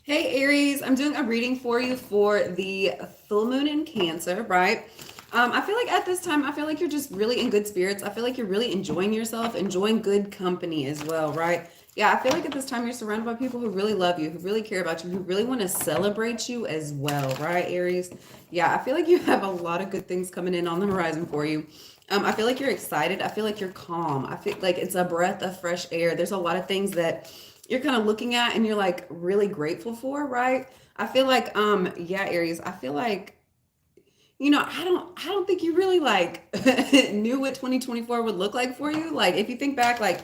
Hey Aries, I'm doing a reading for you for the full moon in Cancer, right? I feel like at this time, I feel like you're just really in good spirits. I feel like you're really enjoying yourself, enjoying good company as well, right? Yeah, I feel like at this time you're surrounded by people who really love you, who really care about you, who really want to celebrate you as well, right, Aries? Yeah, I feel like you have a lot of good things coming in on the horizon for you. I feel like you're excited. I feel like you're calm. I feel like it's a breath of fresh air. There's a lot of things that you're kind of looking at and you're like really grateful for, right? I feel like yeah, Aries, I feel like I don't think you really like knew what 2024 would look like for you. Like if you think back, like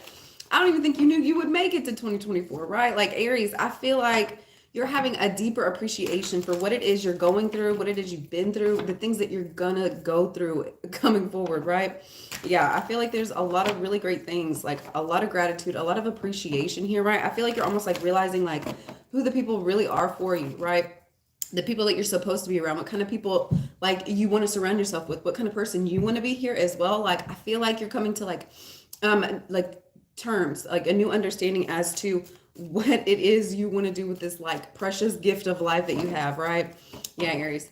I don't even think you knew you would make it to 2024, right? Like Aries, I feel like you're having a deeper appreciation for what it is you're going through, what it is you've been through, the things that you're gonna go through coming forward, right? Yeah, I feel like there's a lot of really great things, like a lot of gratitude, a lot of appreciation here, right? I feel like you're almost like realizing like who the people really are for you, right? The people that you're supposed to be around, what kind of people like you want to surround yourself with, what kind of person you want to be here as well. Like I feel like you're coming to like terms, like a new understanding as to what it is you want to do with this like precious gift of life that you have, right? Yeah, Aries.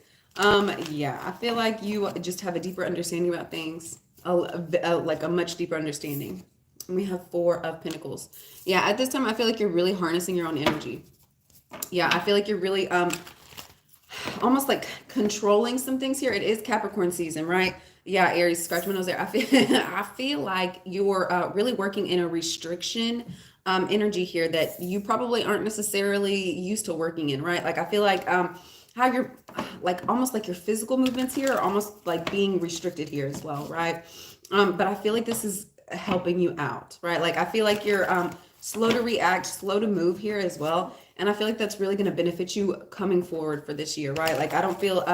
Yeah, I feel like you just have a deeper understanding about things, like a much deeper understanding. And we have Four of Pentacles. Yeah, at this time I feel like you're really harnessing your own energy. Yeah, I feel like you're really almost like controlling some things here. It is Capricorn season, right? Yeah, Aries, scratch my nose there. I feel I feel like you're really working in a restriction energy here that you probably aren't necessarily used to working in, right? Like I feel like how you're like almost like your physical movements here are almost like being restricted here as well, right? But I feel like this is helping you out, right? Like I feel like you're slow to react, slow to move here as well. And I feel like that's really going to benefit you coming forward for this year, right? Like I don't feel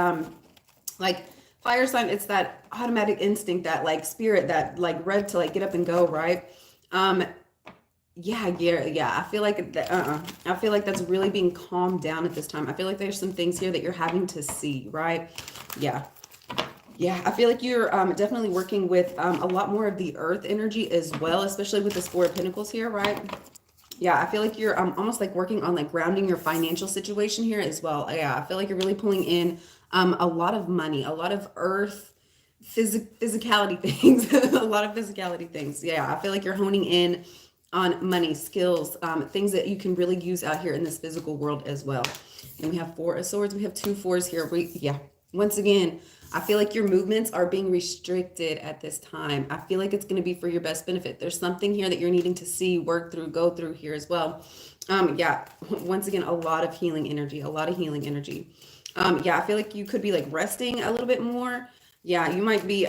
like fire sign, it's that automatic instinct, that like spirit, that like red to like get up and go, right? Um yeah. I feel like I feel like that's really being calmed down at this time. I feel like there's some things here that you're having to see, right? Yeah. Yeah, I feel like you're definitely working with a lot more of the earth energy as well, especially with this Four of Pentacles here, right? Yeah, I feel like you're almost like working on like grounding your financial situation here as well. Yeah, I feel like you're really pulling in a lot of money, a lot of earth physicality things, a lot of physicality things. Yeah, I feel like you're honing in on money, skills, things that you can really use out here in this physical world as well. And we have Four of Swords. We have two fours here. Yeah, once again, I feel like your movements are being restricted at this time. I feel like it's going to be for your best benefit. There's something here that you're needing to see, work through, go through here as well. Yeah, once again, a lot of healing energy, a lot of healing energy. Yeah, I feel like you could be like resting a little bit more. Yeah, you might be,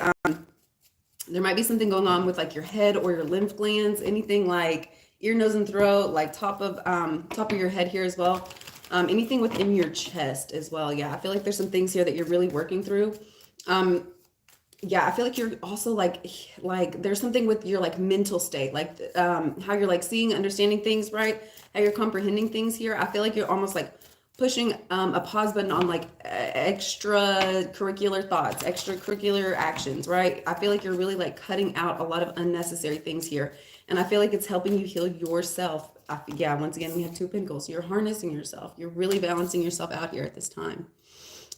there might be something going on with like your head or your lymph glands, anything like ear, nose, and throat, like top of your head here as well. Anything within your chest as well. Yeah, I feel like there's some things here that you're really working through. Um, yeah, I feel like you're also like there's something with your like mental state, like how you're like seeing, understanding things, right? How you're comprehending things here. I feel like you're almost like pushing a pause button on like extracurricular thoughts, extracurricular actions, right? I feel like you're really like cutting out a lot of unnecessary things here, and I feel like it's helping you heal yourself. Yeah, once again, we have Two Pentacles. You're harnessing yourself. You're really balancing yourself out here at this time.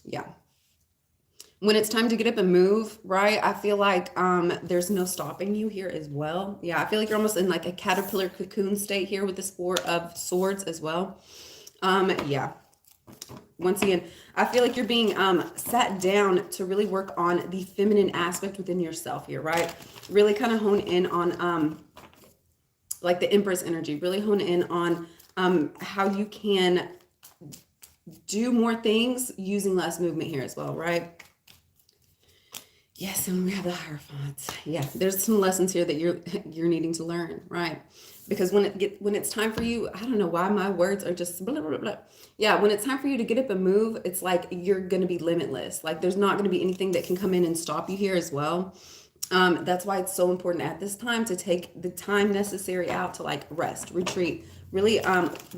Yeah, when it's time to get up and move, right? I feel like there's no stopping you here as well. Yeah, I feel like you're almost in like a caterpillar cocoon state here with this Four of Swords as well. Yeah. Once again, I feel like you're being sat down to really work on the feminine aspect within yourself here, right? Really kind of hone in on like the Empress energy. Really hone in on how you can do more things using less movement here as well, right? Yes, and we have the Hierophants. Yeah, there's some lessons here that you're needing to learn, right? Because when it's time for you, I don't know why my words are just blah, blah, blah. Yeah, when it's time for you to get up and move, it's like you're going to be limitless. Like there's not going to be anything that can come in and stop you here as well. That's why it's so important at this time to take the time necessary out to like rest, retreat, really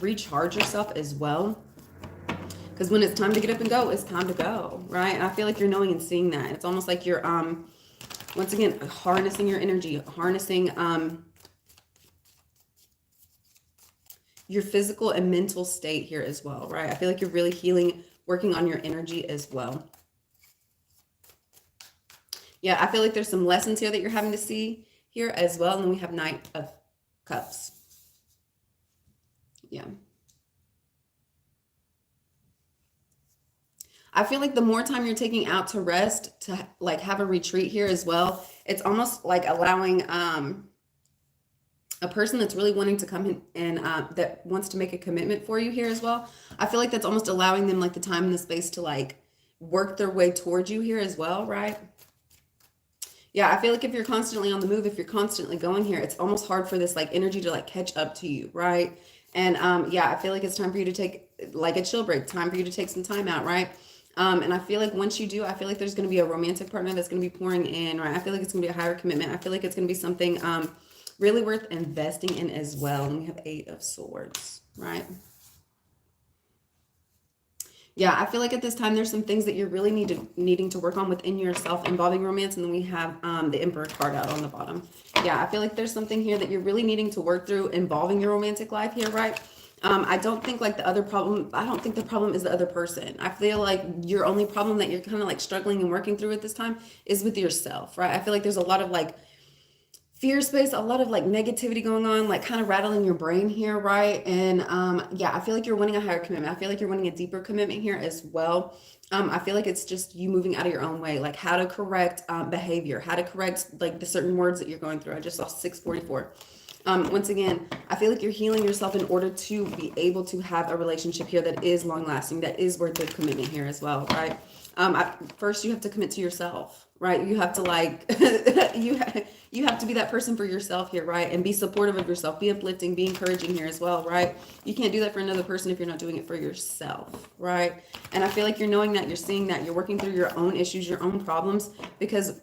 recharge yourself as well. Because when it's time to get up and go, it's time to go, right? And I feel like you're knowing and seeing that. It's almost like you're, once again, harnessing your energy, harnessing, your physical and mental state here as well, right? I feel like you're really healing, working on your energy as well. Yeah, I feel like there's some lessons here that you're having to see here as well. And then we have Knight of Cups. Yeah. I feel like the more time you're taking out to rest, to like have a retreat here as well, it's almost like allowing a person that's really wanting to come in and that wants to make a commitment for you here as well. I feel like that's almost allowing them like the time and the space to like work their way towards you here as well, right? Yeah, I feel like if you're constantly on the move, if you're constantly going here, it's almost hard for this like energy to like catch up to you, right? And yeah, I feel like it's time for you to take like a chill break, time for you to take some time out, right? And I feel like once you do, I feel like there's going to be a romantic partner that's going to be pouring in, right? I feel like it's going to be a higher commitment. I feel like it's going to be something really worth investing in as well. And we have 8 of Swords, right? Yeah, I feel like at this time there's some things that you're really needing to work on within yourself involving romance, and then we have the Emperor card out on the bottom. Yeah, I feel like there's something here that you're really needing to work through involving your romantic life here, right? I don't think like the other problem, I don't think the problem is the other person. I feel like your only problem that you're kind of like struggling and working through at this time is with yourself, right? I feel like there's a lot of like fear space, a lot of like negativity going on, like kind of rattling your brain here, right? And yeah, I feel like you're wanting a higher commitment. I feel like you're wanting a deeper commitment here as well. I feel like it's just you moving out of your own way, like how to correct behavior, how to correct like the certain words that you're going through. I just saw 644. Once again, I feel like you're healing yourself in order to be able to have a relationship here that is long lasting, that is worth the commitment here as well, right? First you have to commit to yourself, right? You have to like you have to be that person for yourself here, right? And be supportive of yourself, be uplifting, be encouraging here as well, right? You can't do that for another person if you're not doing it for yourself, right? And I feel like you're knowing that, you're seeing that, you're working through your own issues, your own problems, because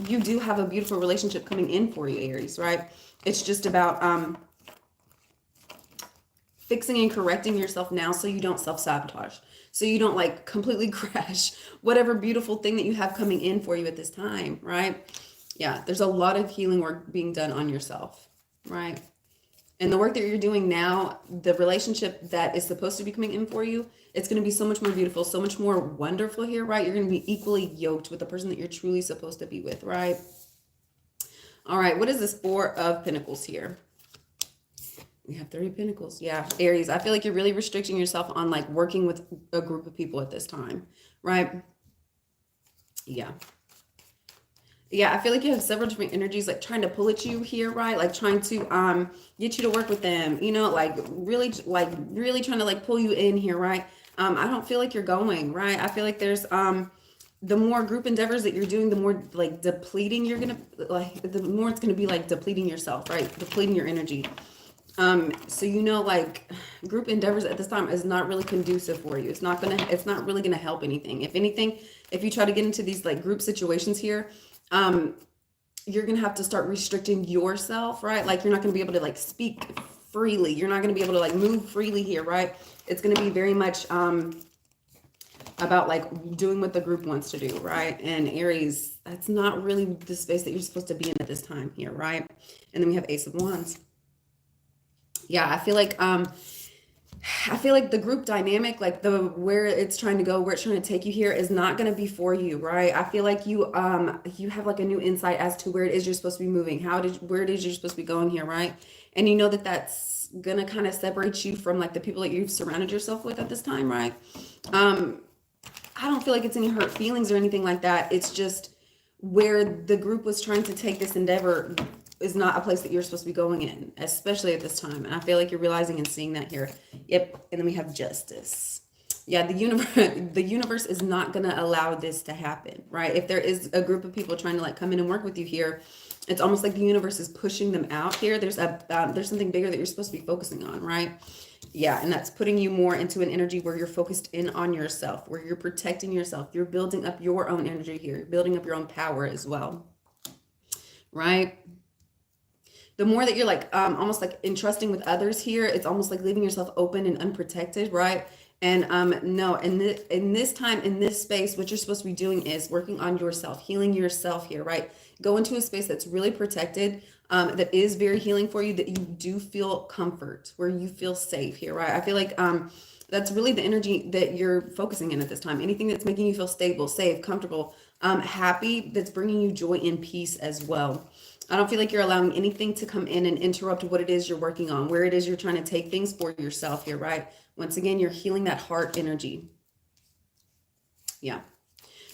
you do have a beautiful relationship coming in for you, Aries, right? It's just about fixing and correcting yourself now so you don't self-sabotage, so you don't like completely crash whatever beautiful thing that you have coming in for you at this time, right? Yeah, there's a lot of healing work being done on yourself, right? And the work that you're doing now, the relationship that is supposed to be coming in for you, it's going to be so much more beautiful, so much more wonderful here, right? You're going to be equally yoked with the person that you're truly supposed to be with, right? All right, what is this 4 of Pentacles here? We have 3 of Pentacles. Yeah, Aries, I feel like you're really restricting yourself on like working with a group of people at this time, right? Yeah. Yeah, I feel like you have several different energies like trying to pull at you here, right? Like trying to get you to work with them, you know, like really trying to like pull you in here, right? I don't feel like you're going, right? I feel like there's the more group endeavors that you're doing, the more like depleting you're gonna like, the more it's gonna be like depleting yourself, right? Depleting your energy. So you know, like group endeavors at this time is not really conducive for you. It's not really gonna help anything. If anything, if you try to get into these like group situations here, you're gonna have to start restricting yourself, right? Like you're not gonna be able to like speak freely. You're not gonna be able to like move freely here, right? It's gonna be very much about like doing what the group wants to do, right? And Aries, that's not really the space that you're supposed to be in at this time here, right? And then we have Ace of Wands. Yeah, I feel like the group dynamic, like the where it's trying to go, where it's trying to take you here is not going to be for you, right? I feel like you have like a new insight as to where it is you're supposed to be moving, where it is you're supposed to be going here, right? And you know that that's going to kind of separate you from like the people that you've surrounded yourself with at this time, right? I don't feel like it's any hurt feelings or anything like that. It's just where the group was trying to take this endeavor is not a place that you're supposed to be going in, especially at this time. And I feel like you're realizing and seeing that here. Yep. And then we have Justice. Yeah, the universe is not going to allow this to happen, right? If there is a group of people trying to like come in and work with you here, it's almost like the universe is pushing them out here. There's something bigger that you're supposed to be focusing on, right? Yeah, and that's putting you more into an energy where you're focused in on yourself, where you're protecting yourself. You're building up your own energy here. You're building up your own power as well, right? The more that you're like almost like entrusting with others here, it's almost like leaving yourself open and unprotected, right? And no, in this time, in this space, what you're supposed to be doing is working on yourself, healing yourself here, right? Go into a space that's really protected. that is very healing for you, that you do feel comfort, where you feel safe here, right? I feel like that's really the energy that you're focusing in at this time. Anything that's making you feel stable, safe, comfortable, happy, that's bringing you joy and peace as well. I don't feel like you're allowing anything to come in and interrupt what it is you're working on, where it is you're trying to take things for yourself here, right? Once again, you're healing that heart energy. Yeah.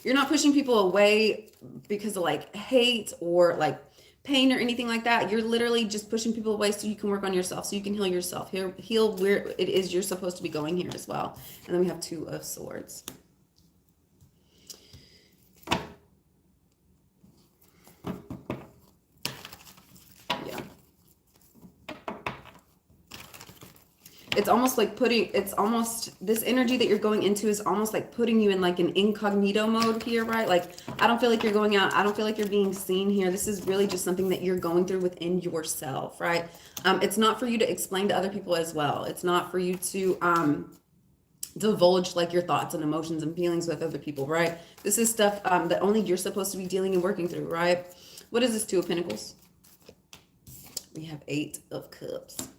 You're not pushing people away because of like hate or like pain or anything like that. You're literally just pushing people away so you can work on yourself, so you can heal yourself. Heal where it is you're supposed to be going here as well. And then we have Two of Swords. Yeah. It's almost like this energy that you're going into is almost like putting you in like an incognito mode here, right? Like, I don't feel like you're going out. I don't feel like you're being seen here. This is really just something that you're going through within yourself, right? It's not for you to explain to other people as well. It's not for you to divulge like your thoughts and emotions and feelings with other people, right? This is stuff that only you're supposed to be dealing and working through, right? What is this Two of Pentacles? We have Eight of Cups.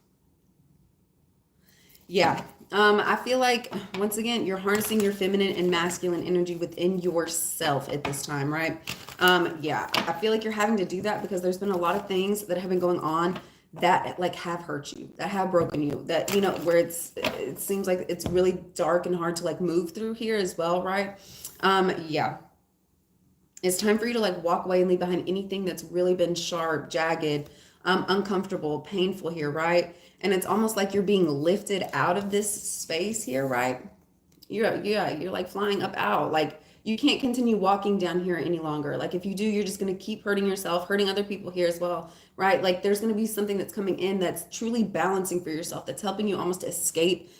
Yeah. I feel like, once again, you're harnessing your feminine and masculine energy within yourself at this time, right? Yeah, I feel like you're having to do that because there's been a lot of things that have been going on that like have hurt you, that have broken you, that, you know, where it seems like it's really dark and hard to like move through here as well, right? Yeah. It's time for you to like walk away and leave behind anything that's really been sharp, jagged, uncomfortable, painful here, right? And it's almost like you're being lifted out of this space here, right? You're like flying up out. Like, you can't continue walking down here any longer. Like, if you do, you're just going to keep hurting yourself, hurting other people here as well, right? Like, there's going to be something that's coming in that's truly balancing for yourself, that's helping you almost escape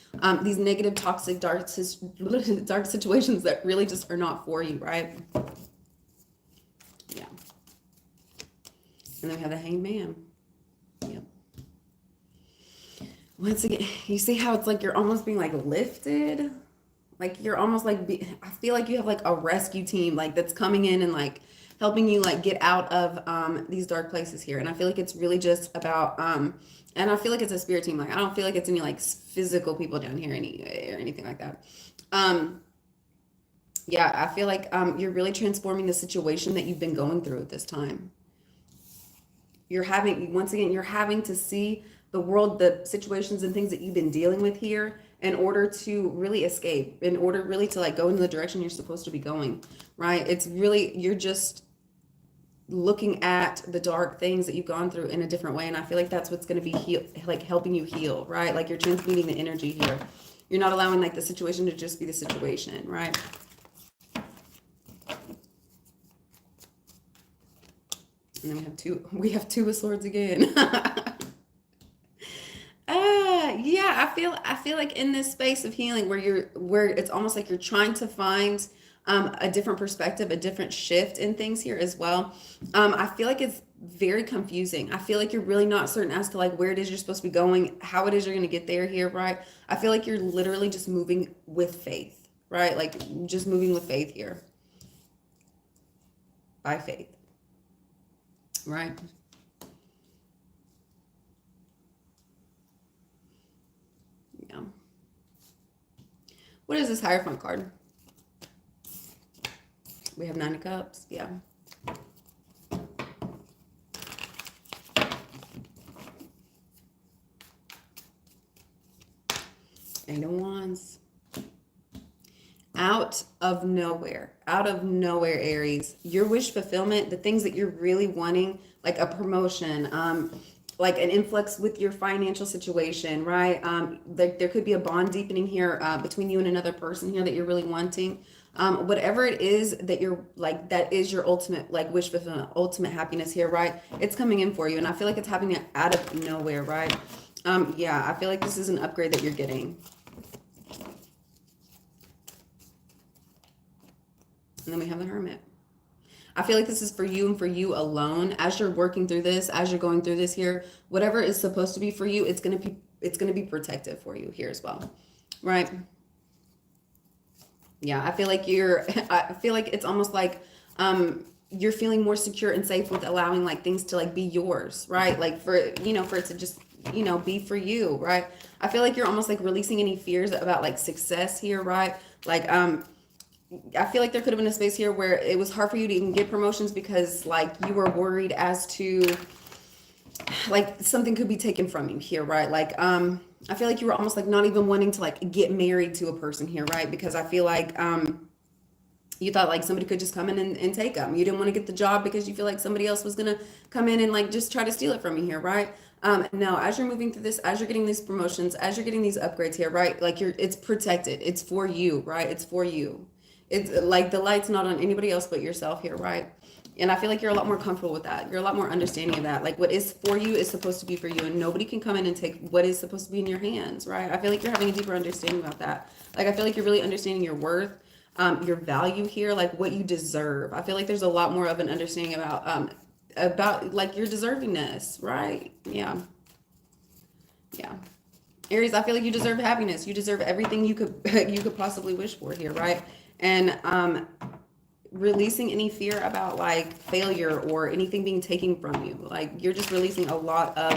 these negative, toxic, dark situations that really just are not for you, right? Yeah. And then we have the Hanged Man. Yep. Once again, you see how it's like you're almost being like lifted? Like, you're almost like, I feel like you have like a rescue team like that's coming in and like helping you like get out of these dark places here. And I feel like it's really just about and I feel like it's a spirit team. Like, I don't feel like it's any like physical people down here or anything like that. Yeah, I feel like you're really transforming the situation that you've been going through at this time. Once again, you're having to see the world, the situations and things that you've been dealing with here in order to really escape, in order really to like go in the direction you're supposed to be going, right? It's really, you're just looking at the dark things that you've gone through in a different way. And I feel like that's what's going to be like helping you heal, right? Like, you're transmuting the energy here. You're not allowing like the situation to just be the situation, right? And then we have Two of Swords again. Yeah, I feel like in this space of healing where it's almost like you're trying to find a different perspective, a different shift in things here as well. I feel like it's very confusing. I feel like you're really not certain as to like where it is you're supposed to be going, how it is you're going to get there here, right? I feel like you're literally just moving with faith, right? Like, just moving with faith here. By faith. Right? Yeah. What is this Hierophant card? We have Nine of Cups. Yeah. Eight of Wands. Out of nowhere, Aries, your wish fulfillment, the things that you're really wanting, like a promotion, like an influx with your financial situation, right? There could be a bond deepening here between you and another person here that you're really wanting. Whatever it is that you're like, that is your ultimate like wish fulfillment, ultimate happiness here, right? It's coming in for you, and I feel like it's happening out of nowhere, right? Yeah, I feel like this is an upgrade that you're getting. And then we have the Hermit. I feel like this is for you and for you alone. As you're working through this, as you're going through this here, whatever is supposed to be for you, it's gonna be protective for you here as well, right? Yeah, I feel like it's almost like you're feeling more secure and safe with allowing like things to like be yours, right? Like for, for it to just, be for you, right? I feel like you're almost like releasing any fears about like success here, right? Like, I feel like there could have been a space here where it was hard for you to even get promotions because like you were worried as to like something could be taken from you here, right? Like, I feel like you were almost like not even wanting to like get married to a person here, right? Because I feel like, you thought like somebody could just come in and take them. You didn't want to get the job because you feel like somebody else was gonna come in and like just try to steal it from you here, right? Now, as you're moving through this, as you're getting these promotions, as you're getting these upgrades here, right? Like it's protected. It's for you, right? It's for you. It's like the light's not on anybody else but yourself here, right? And I feel like you're a lot more comfortable with that. You're a lot more understanding of that. Like what is for you is supposed to be for you, and nobody can come in and take what is supposed to be in your hands, right? I feel like you're having a deeper understanding about that. Like I feel like you're really understanding your worth, your value here, like what you deserve. I feel like there's a lot more of an understanding about like your deservingness, right? Yeah, yeah. Aries, I feel like you deserve happiness. You deserve everything you could you could possibly wish for here, right? And releasing any fear about like failure or anything being taken from you. Like you're just releasing a lot of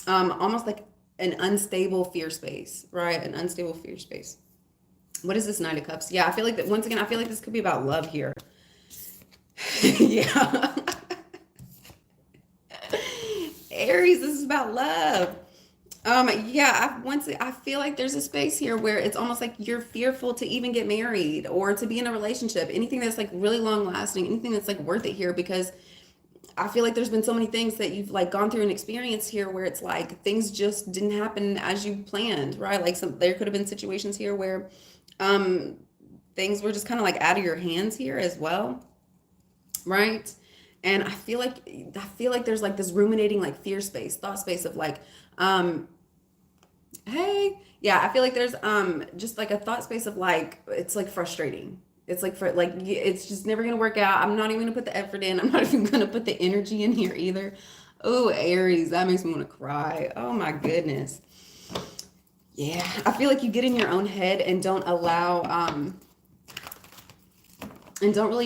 almost like an unstable fear space, right? An unstable fear space. What is this Knight of Cups? Yeah, I feel like that once again, I feel like this could be about love here. Yeah. Aries, this is about love. Yeah, I feel like there's a space here where it's almost like you're fearful to even get married or to be in a relationship, anything that's like really long lasting, anything that's like worth it here, because I feel like there's been so many things that you've like gone through and experienced here where it's like things just didn't happen as you planned, right? Like there could have been situations here where um things were just kind of like out of your hands here as well, right? And I feel like there's like this ruminating like fear space, thought space of like um hey, yeah, I feel like there's just like a thought space of like it's like frustrating. It's like for like it's just never gonna work out. I'm not even gonna put the effort in. I'm not even gonna put the energy in here either. Oh, Aries, that makes me want to cry. Oh my goodness. Yeah, I feel like you get in your own head and don't really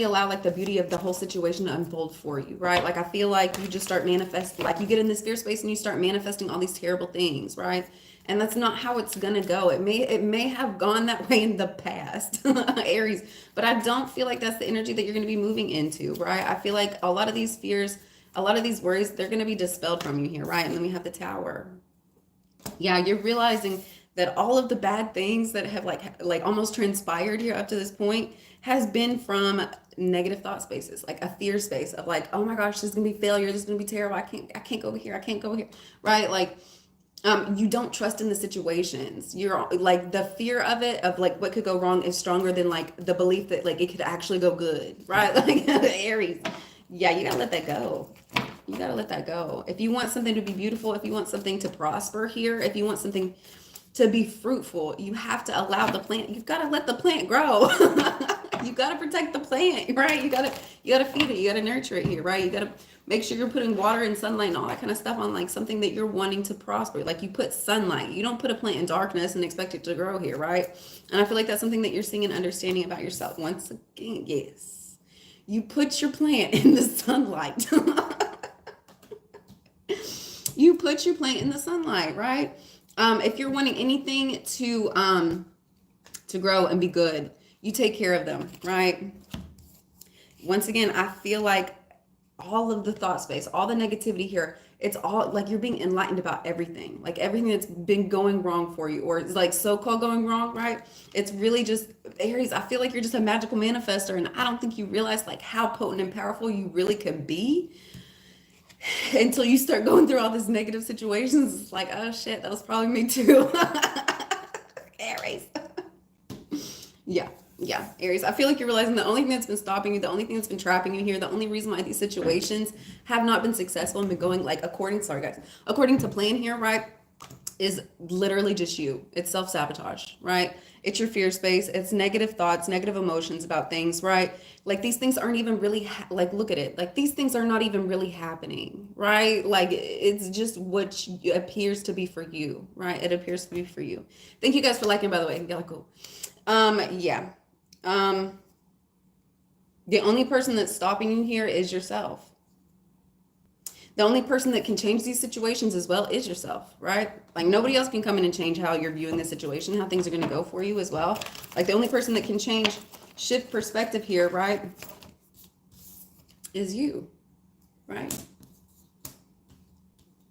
allow like the beauty of the whole situation to unfold for you, right? Like I feel like you just start manifesting, like you get in this fear space and you start manifesting all these terrible things, right? And that's not how it's gonna go. It may have gone that way in the past, Aries, but I don't feel like that's the energy that you're gonna be moving into, right? I feel like a lot of these fears, a lot of these worries, they're gonna be dispelled from you here, right? And then we have the Tower. Yeah, you're realizing that all of the bad things that have like almost transpired here up to this point has been from negative thought spaces, like a fear space of like, oh my gosh, this is gonna be failure, this is gonna be terrible, I can't go here, I can't go here, right? Like you don't trust in the situations. You're like the fear of it, of like what could go wrong, is stronger than like the belief that like it could actually go good, right? Like Aries, yeah, you gotta let that go. You gotta let that go. If you want something to be beautiful, if you want something to prosper here, if you want something to be fruitful, you have to allow the plant. You've got to let the plant grow. You got to protect the plant, right? You got to feed it. You got to nurture it here, right? You got to make sure you're putting water and sunlight and all that kind of stuff on like something that you're wanting to prosper. Like you put sunlight. You don't put a plant in darkness and expect it to grow here, right? And I feel like that's something that you're seeing and understanding about yourself. Once again, yes, you put your plant in the sunlight. You put your plant in the sunlight, right? If you're wanting anything to grow and be good, you take care of them, right? Once again, I feel like all of the thought space, all the negativity here, it's all like you're being enlightened about everything, like everything that's been going wrong for you, or it's like so-called going wrong, right? It's really just Aries. I feel like you're just a magical manifester, and I don't think you realize like how potent and powerful you really could be until you start going through all these negative situations. It's like, oh shit, that was probably me too. Aries. Yeah, yeah, Aries. I feel like you're realizing the only thing that's been stopping you, the only thing that's been trapping you here, the only reason why these situations have not been successful and been going like according to plan here, right? Is literally just you. It's self-sabotage, right? It's your fear space. It's negative thoughts, negative emotions about things, right? Like these things aren't even really like look at it. Like these things are not even really happening, right? Like it's just what appears to be for you, right? It appears to be for you. Thank you guys for liking, by the way. Yeah, cool. Yeah. Um The only person that's stopping you here is yourself. The only person that can change these situations as well is yourself, right? Like nobody else can come in and change how you're viewing the situation, how things are going to go for you as well. Like the only person that can shift perspective here, right, is you, right?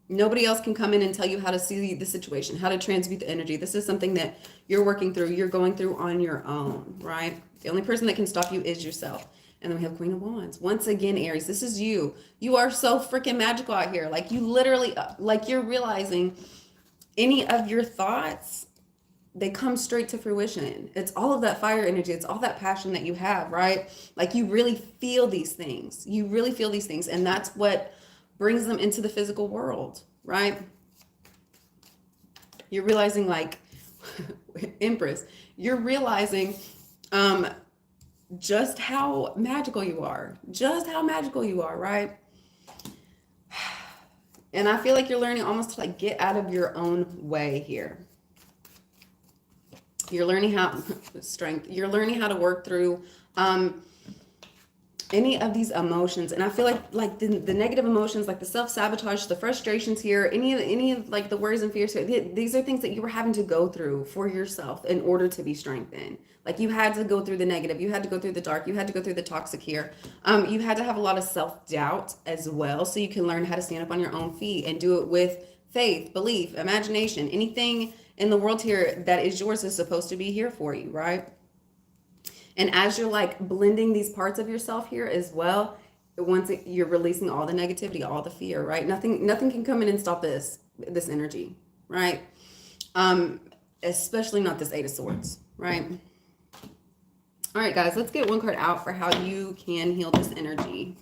Nobody else can come in and tell you how to see the situation, how to transmute the energy. This is something that you're working through, you're going through on your own, right? The only person that can stop you is yourself. And then we have Queen of Wands. Once again, Aries, this is you. You are so freaking magical out here. Like you literally, like you're realizing any of your thoughts, they come straight to fruition. It's all of that fire energy. It's all that passion that you have, right? Like you really feel these things. You really feel these things. And that's what brings them into the physical world, right? You're realizing like, Empress, you're realizing just how magical you are. Just how magical you are, right? And I feel like you're learning almost to like get out of your own way here. You're learning how strength. You're learning how to work through any of these emotions. And I feel like the negative emotions, like the self-sabotage, the frustrations here, any of like the worries and fears here, these are things that you were having to go through for yourself in order to be strengthened. Like you had to go through the negative, you had to go through the dark, you had to go through the toxic here. You had to have a lot of self-doubt as well, so you can learn how to stand up on your own feet and do it with faith, belief, imagination. Anything in the world here that is yours is supposed to be here for you, right? And as you're like blending these parts of yourself here as well, you're releasing all the negativity, all the fear, right? Nothing can come in and stop this energy, right? Especially not this Eight of Swords, right? All right, guys, let's get one card out for how you can heal this energy.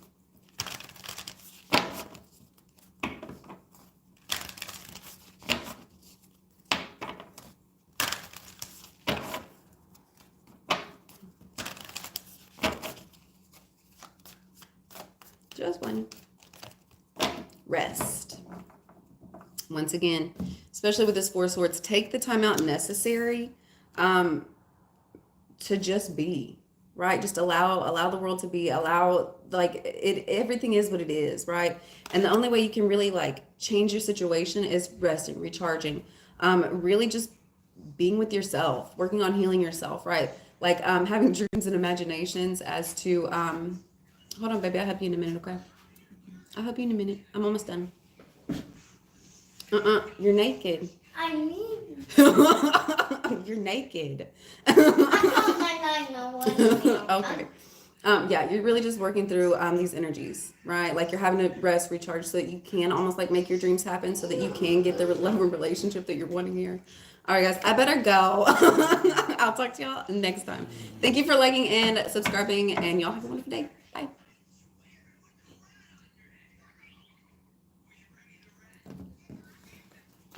Just one. Rest. Once again, especially with this Four of Swords, take the time out necessary to just be, right? Just allow the world to be, like everything is what it is, right? And the only way you can really like change your situation is resting, recharging, really just being with yourself, working on healing yourself, right? Like having dreams and imaginations as to hold on, baby, I'll help you in a minute, okay? I'll help you in a minute. I'm almost done. You're naked. I mean. You're naked. I know what you mean. Okay. Yeah, you're really just working through these energies, right? Like you're having to rest, recharge, so that you can almost like make your dreams happen, so that you can get the love and relationship that you're wanting here. All right, guys, I better go. I'll talk to y'all next time. Thank you for liking and subscribing, and y'all have a wonderful day.